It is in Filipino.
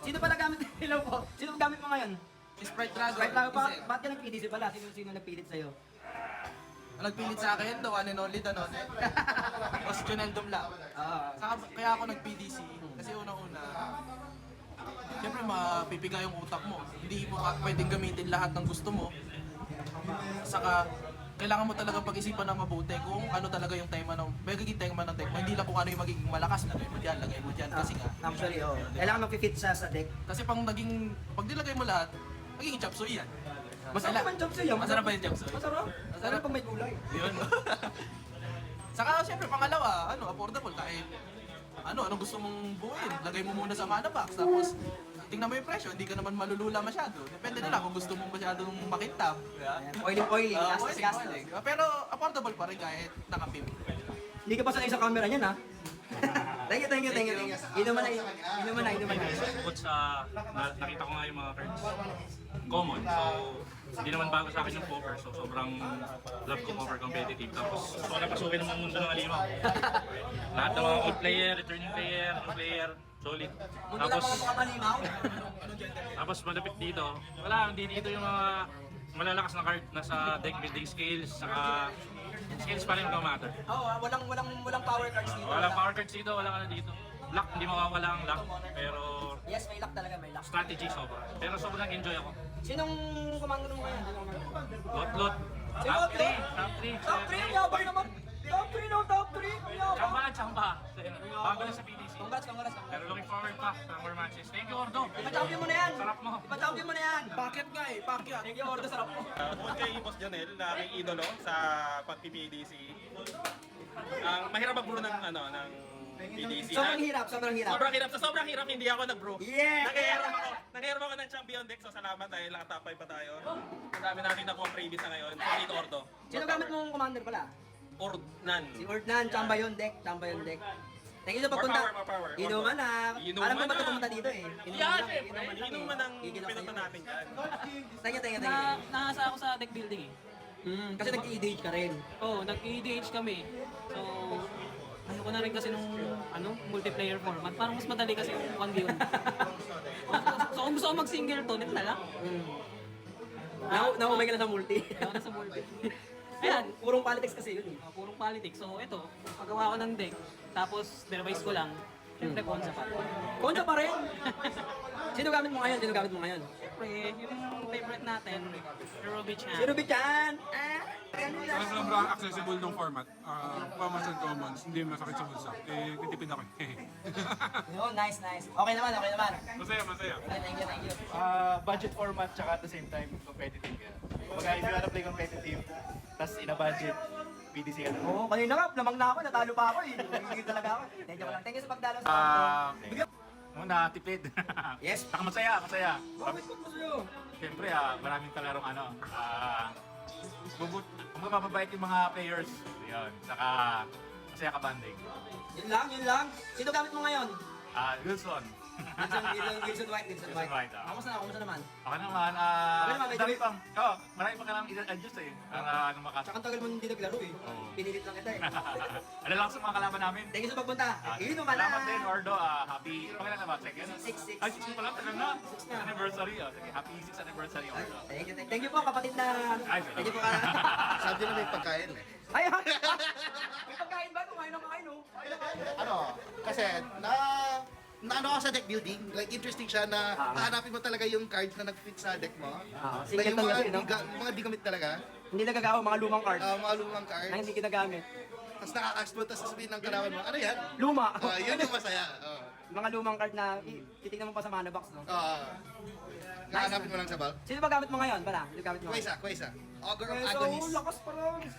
Sino pala gamit? Hello po. Sino gamit mo ngayon? Sprite Dragon. Right lang pa. Ba't ka nag-PDC pala? Sino nagpilit sa'yo? Ang nagpilit sa akin, the one and only Danon. Tapos Junel Dumla. Kaya ako nag-PDC. Kasi unang-una, siyempre mapipiga yung utak mo. Hindi mo pwedeng gamitin lahat ng gusto mo. Saka, kailangan mo talaga pag-isipan ng mabuti kung ano talaga yung tema ng magiging tema ng deck mo. Hindi lang kung ano yung magiging malakas, lagay mo dyan. Kasi nga, Actually, kailangan mag-fit siya sa deck. kasi pag nilagay mo lahat, magiging chop suey yan. Masarap naman chop suey. Masarap ba yung chop suey? Masarap. Masarap pag may gulay. Yun. Saka siyempre pangalawa, affordable kahit anong gusto mong buuin. Lagay mo muna sa mana box, tapos tingnan mo yung presyo, hindi ka naman malulula masyado. Depende na lang kung gusto mong masyadong makintab. Oily. Gastos. Pero affordable pa rin kahit nakapim. Hindi ka pa sanay sa camera niyan, ha? Thank you. Inuman na. Bukod sa nakita ko nga yung mga cards common, so hindi naman bago sa akin yung poker, so sobrang love ko poker competitive. Tapos gusto ko na pasukin ng mundo ng alimaw. Lahat ng mga old player, returning player, new player, solid. Tapos malapit dito, hindi dito yung mga malalakas na card, nasa deck building skills, saka skills pa rin matter. Walang power cards dito. Walang power cards dito, walang ano dito. Luck, hindi mawawala ang luck, pero Yes, may luck talaga, may luck. strategy sobra. Pero sobrang enjoy ako. Sinong commander mo ngayon? Lot. Sino Top Lot? 3. Top 3, yabang naman. Top 3 no, top 3. Tsamba. Bago na sa PDC. Congrats. Pero looking forward pa sa more matches. Thank you, Ordo. Ipa-champion mo na yan. Sarap mo. Ipa-champion mo na yan. Packet nga packet. Thank you, Ordo, sarap mo. Tungkol kay Boss Jonel na aking idolo sa pag-PPDC. Mahirap mag-brew ng PDC. Sobrang hirap. Sa sobrang hirap hindi ako nag-brew. Yeah! Nag-hero ako ng champion deck, so salamat dahil nakatap 5 pa tayo. Ang dami natin nakuha freebies na ngayon. Solid Ordo. Sino gamit mong commander pala? Ordnan. Si Ordnan, chamba yun deck. Thank you sa pagpunta. More power. Inuman na. Inuman Alam ko ba't na. pumunta dito eh. Yan, syempre. Inuman ang pinunta natin dyan. Thank you. Nasa ako sa deck building eh. Kasi nag-EDH ka rin. Oo, nag-EDH kami. So, ayoko na rin kasi nung multiplayer format. Parang mas madali kasi yung 1v1. So, kung gusto ko mag-single to, net na lang. Naumay ka na sa multi. Ayoko na sa multi. Ayan, Purong politics kasi yun eh. purong politics. So, ito, pagawa ko ng deck. Tapos, revise ko lang. Siyempre, konsa pa. Konsa pa rin. Sino gamit mo ngayon? Siyempre, yung favorite natin, Ruby-chan. Si Ruby-chan. Sobrang accessible ng format. Commons and commons, hindi masakit sa bulsa. Titipid ako. Yun, nice. Okay naman. Masaya. Thank you. Budget format tsaka at the same time competitive ka. Kumbaga, if you wanna play competitive, tas in a budget, PDC ka na. Oo, kanina nga, lamang na ako, natalo pa ako eh. Hindi talaga ako. Thank you sa pagdalo sa Muna, tipid. Yes. Saka masaya. Bakit mo sa'yo? Siyempre, maraming kalarong kung mababait yung mga players, yun. Saka, masaya ka banding. Yun lang. Sino gamit mo ngayon? Wilson. Wilson White. Kamusta naman? Okay naman, may dami dami- pang, marami pa kailangang i-adjust eh. Para makasya. Tsaka ang tagal mo hindi naglaro eh. Oo. Pinilit lang kita eh. Ano lang sa mga kalaban namin. Thank you sa pagpunta. Inuman na. Salamat din, Ordo. Happy, pangilan na ba? Second? 6. Ay, 6 pa lang, tagal na. Anniversary. Sige, happy 6th anniversary, Ordo. Thank you po kapatid na. Ay, Thank you po Sabi na may pagkain eh. Ay, may pagkain ba? Kumain oh. Kasi ano ako sa deck building, like interesting siya na hahanapin mo talaga yung cards na nag-fit sa deck mo. Single yung talaga, mga, no? yung mga di gamit talaga, Hindi nagagawa mga lumang cards mga lumang cards. na hindi ginagamit. Tapos nakaka-cast mo, tapos sasabihin ng kalawan mo, ano yan? Luma. Yun yung masaya. Mga lumang card na titignan mo pa sa mana box, no? Nahanapin mo lang sa bulk. Sino ba gamit mo ngayon? Sino gamit mo? Quaisa. Ogre of Quaisa, Agonis. lakas pa rin.